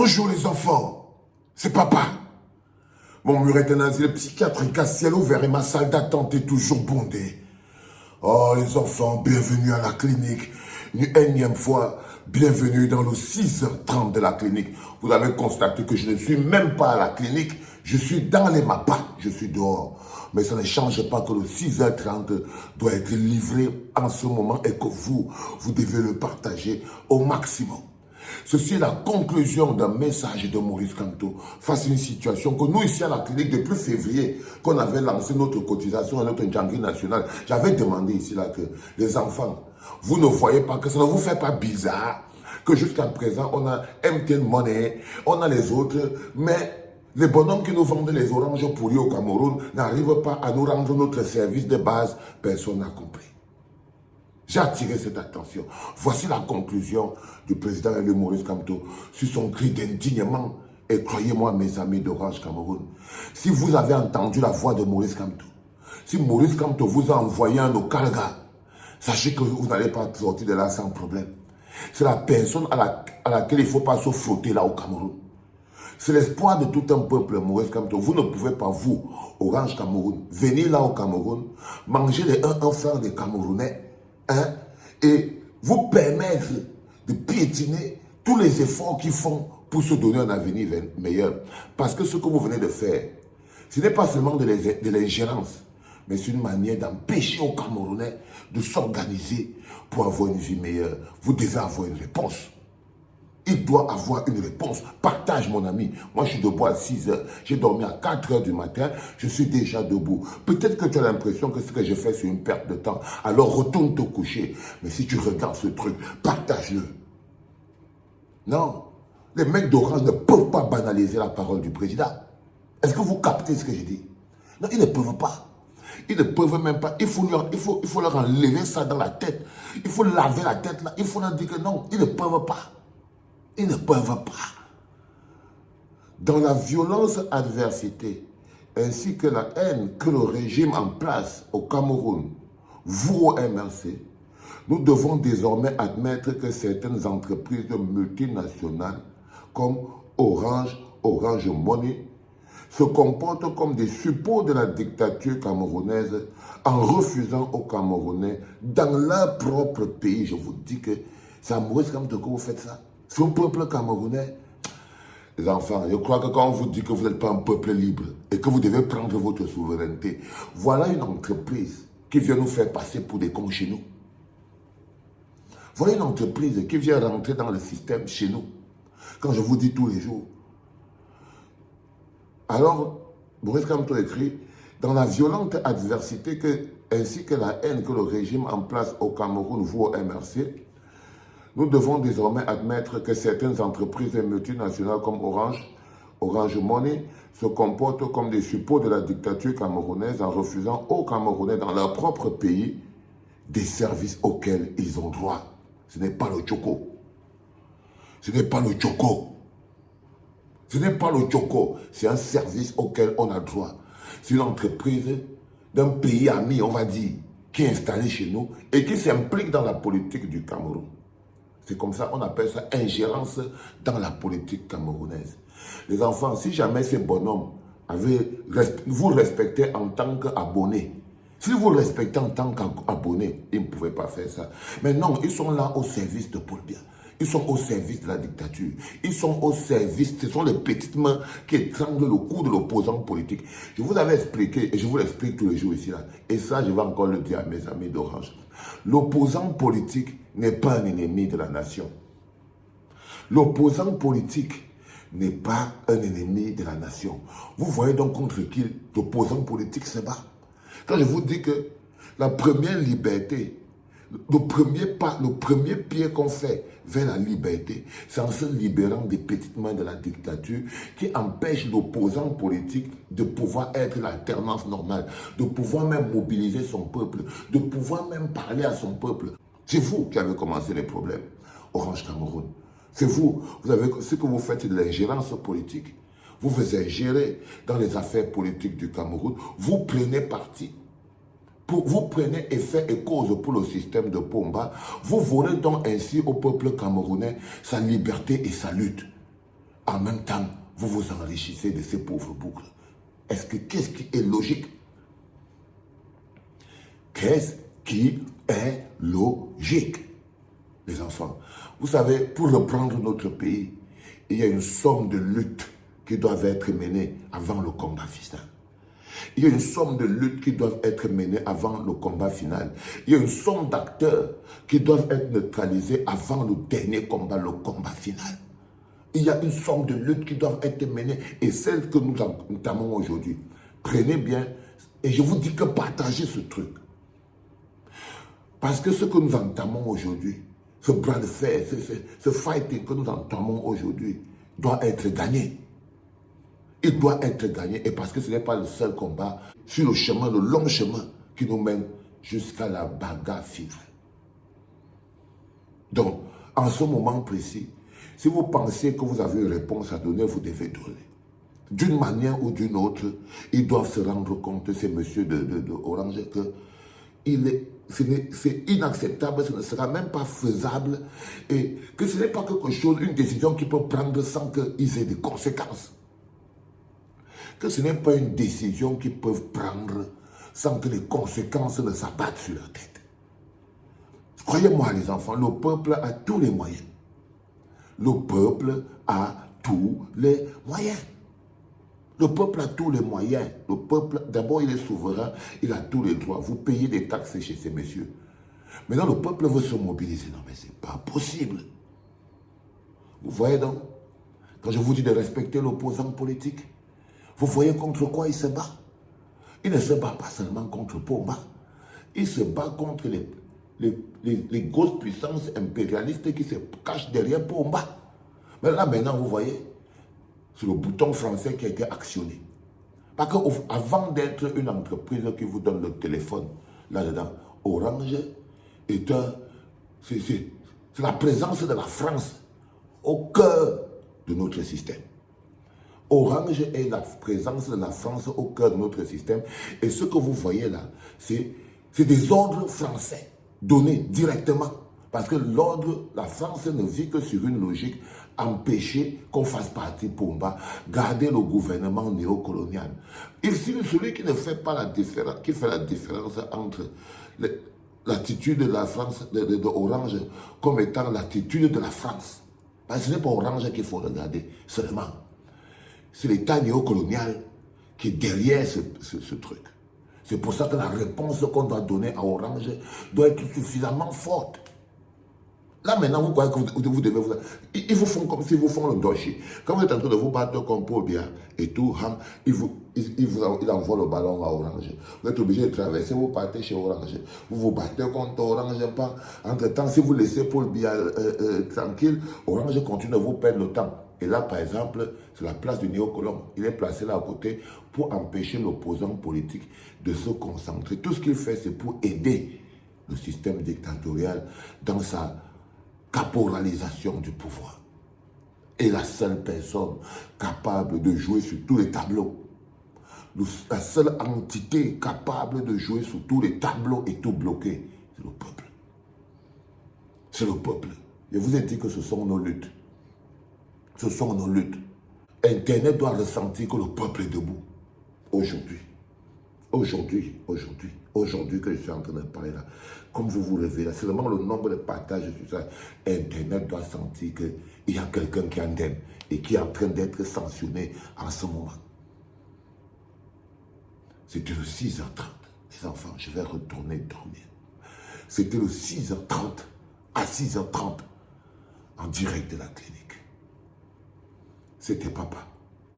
Bonjour les enfants, c'est papa. Mon mur est un asile psychiatrique à ciel ouvert et ma salle d'attente est toujours bondée. Oh les enfants, bienvenue à la clinique. Une énième fois, bienvenue dans le 6h30 de la clinique. Vous avez constaté que je ne suis même pas à la clinique, je suis dans les mapas, je suis dehors. Mais ça ne change pas que le 6h30 doit être livré en ce moment et que vous devez le partager au maximum. Ceci est la conclusion d'un message de Maurice Kamto face à une situation que nous, ici à la clinique, depuis février, qu'on avait lancé notre cotisation à notre Djangui national, j'avais demandé ici là que les enfants, vous ne voyez pas que ça ne vous fait pas bizarre que jusqu'à présent, on a MTN Money, on a les autres, mais les bonhommes qui nous vendent les oranges pourries au Cameroun n'arrivent pas à nous rendre notre service de base. Personne n'a compris. J'ai attiré cette attention. Voici la conclusion du président Maurice Kamto sur son cri d'indignement. Et croyez-moi, mes amis d'Orange Cameroun, si vous avez entendu la voix de Maurice Kamto, si Maurice Kamto vous a envoyé un Okalga, sachez que vous n'allez pas sortir de là sans problème. C'est la personne à laquelle il ne faut pas se frotter là au Cameroun. C'est l'espoir de tout un peuple, Maurice Kamto. Vous ne pouvez pas, vous, Orange Cameroun, venir là au Cameroun, manger les 1 franc des Camerounais, hein, et vous permettre de piétiner tous les efforts qu'ils font pour se donner un avenir meilleur. Parce que ce que vous venez de faire, ce n'est pas seulement de l'ingérence, mais c'est une manière d'empêcher aux Camerounais de s'organiser pour avoir une vie meilleure. Vous devez avoir une réponse. Il doit avoir une réponse. Partage, mon ami. Moi, je suis debout à 6 h. J'ai dormi à 4 h du matin. Je suis déjà debout. Peut-être que tu as l'impression que ce que je fais, c'est une perte de temps. Alors, retourne te coucher. Mais si tu regardes ce truc, partage-le. Non. Les mecs d'Orange ne peuvent pas banaliser la parole du président. Est-ce que vous captez ce que je dis? Non, ils ne peuvent pas. Ils ne peuvent même pas. Il faut leur enlever ça dans la tête. Il faut laver la tête là. Il faut leur dire que non, ils ne peuvent pas. Ils ne peuvent pas. Dans la violence adversité, ainsi que la haine que le régime en place au Cameroun voue au MRC, nous devons désormais admettre que certaines entreprises multinationales comme Orange Money se comportent comme des suppôts de la dictature camerounaise en refusant aux Camerounais dans leur propre pays. Je vous dis que c'est à Maurice Kamto que vous faites ça. C'est un peuple camerounais. Les enfants, je crois que quand on vous dit que vous n'êtes pas un peuple libre et que vous devez prendre votre souveraineté, voilà une entreprise qui vient nous faire passer pour des cons chez nous. Voilà une entreprise qui vient rentrer dans le système chez nous. Quand je vous dis tous les jours. Alors, Maurice Kamto écrit, dans la violente adversité ainsi que la haine que le régime en place au Cameroun voue au MRC, nous devons désormais admettre que certaines entreprises multinationales comme Orange Money, se comportent comme des suppôts de la dictature camerounaise en refusant aux Camerounais dans leur propre pays des services auxquels ils ont droit. Ce n'est pas le Tchoko. Ce n'est pas le Tchoko. Ce n'est pas le Tchoko. C'est un service auquel on a droit. C'est une entreprise d'un pays ami, on va dire, qui est installée chez nous et qui s'implique dans la politique du Cameroun. C'est comme ça, on appelle ça ingérence dans la politique camerounaise. Les enfants, si jamais ces bonhommes vous respectez en tant qu'abonnés, si vous le respectez en tant qu'abonnés, ils ne pouvaient pas faire ça. Mais non, ils sont là au service de Paul Biya. Ils sont au service de la dictature. Ils sont au service, ce sont les petites mains qui étranglent le cou de l'opposant politique. Je vous avais expliqué, et je vous l'explique tous les jours ici, là. Et ça, je vais encore le dire à mes amis d'Orange. L'opposant politique n'est pas un ennemi de la nation. L'opposant politique n'est pas un ennemi de la nation. Vous voyez donc contre qui l'opposant politique se bat. Quand je vous dis que la première liberté, le premier pied qu'on fait vers la liberté, c'est en se libérant des petites mains de la dictature qui empêche l'opposant politique de pouvoir être l'alternance normale, de pouvoir même mobiliser son peuple, de pouvoir même parler à son peuple. C'est vous qui avez commencé les problèmes, Orange Cameroun. C'est vous, ce que vous faites, c'est de l'ingérence politique. Vous vous ingérez dans les affaires politiques du Cameroun, vous prenez parti. Vous prenez effet et cause pour le système de Pomba, vous volez donc ainsi au peuple camerounais sa liberté et sa lutte. En même temps, vous vous enrichissez de ces pauvres boucles. Qu'est-ce qui est logique? Qu'est-ce qui est logique, les enfants? Vous savez, pour reprendre notre pays, il y a une somme de luttes qui doivent être menées avant le combat final. Il y a une somme de luttes qui doivent être menées avant le combat final. Il y a une somme d'acteurs qui doivent être neutralisés avant le dernier combat, le combat final. Il y a une somme de luttes qui doivent être menées et celles que nous entamons aujourd'hui. Prenez bien, et je vous dis que partagez ce truc. Parce que ce que nous entamons aujourd'hui, ce bras de fer, ce fighting que nous entamons aujourd'hui, doit être gagné. Il doit être gagné, et parce que ce n'est pas le seul combat sur le chemin, le long chemin qui nous mène jusqu'à la bagarre finale. Donc, en ce moment précis, si vous pensez que vous avez une réponse à donner, vous devez donner. D'une manière ou d'une autre, ils doivent se rendre compte, ces messieurs de Orange, que c'est inacceptable, ce ne sera même pas faisable, et que ce n'est pas quelque chose, une décision qu'ils peuvent prendre sans qu'ils aient des conséquences. Que ce n'est pas une décision qu'ils peuvent prendre sans que les conséquences ne s'abattent sur leur tête. Croyez-moi les enfants, le peuple a tous les moyens. Le peuple a tous les moyens. Le peuple a tous les moyens. Le peuple, d'abord, il est souverain, il a tous les droits. Vous payez des taxes chez ces messieurs. Maintenant, le peuple veut se mobiliser. Non, mais ce n'est pas possible. Vous voyez donc, quand je vous dis de respecter l'opposant politique, vous voyez contre quoi il se bat? Il ne se bat pas seulement contre Pomba. Il se bat contre les grosses puissances impérialistes qui se cachent derrière Pomba. Mais là, maintenant, vous voyez, c'est le bouton français qui a été actionné. Parce qu'avant d'être une entreprise qui vous donne le téléphone, là-dedans, Orange c'est la présence de la France au cœur de notre système. Orange est la présence de la France au cœur de notre système. Et ce que vous voyez là, c'est des ordres français donnés directement. Parce que l'ordre, la France ne vit que sur une logique, empêcher qu'on fasse partie Pomba, garder le gouvernement néocolonial. Ici, celui qui ne fait pas la différence, qui fait la différence entre l'attitude de la France, de Orange, comme étant l'attitude de la France. Parce que ce n'est pas Orange qu'il faut regarder seulement. C'est l'État néocolonial qui est derrière ce truc. C'est pour ça que la réponse qu'on doit donner à Orange doit être suffisamment forte. Là, maintenant, vous croyez que vous devez vous... Ils vous font comme s'ils vous font le dossier. Quand vous êtes en train de vous battre comme Paul Biya et tout, ils envoient le ballon à Orange. Vous êtes obligé de traverser, vous partez chez Orange. Vous vous battez contre Orange. Entre-temps, si vous laissez Paul Biya tranquille, Orange continue de vous perdre le temps. Et là, par exemple, c'est la place du néocolon. Il est placé là à côté pour empêcher l'opposant politique de se concentrer. Tout ce qu'il fait, c'est pour aider le système dictatorial dans sa caporalisation du pouvoir. Et la seule personne capable de jouer sur tous les tableaux, la seule entité capable de jouer sur tous les tableaux et tout bloquer, c'est le peuple. C'est le peuple. Je vous ai dit que ce sont nos luttes. Ce sont nos luttes. Internet doit ressentir que le peuple est debout. Aujourd'hui. Aujourd'hui que je suis en train de parler là. Comme vous vous levez là, seulement le nombre de partages sur ça, Internet doit sentir qu'il y a quelqu'un qui en aime et qui est en train d'être sanctionné en ce moment. C'était le 6h30. Les enfants, je vais retourner dormir. C'était le 6h30 à 6h30 en direct de la clinique. C'était papa.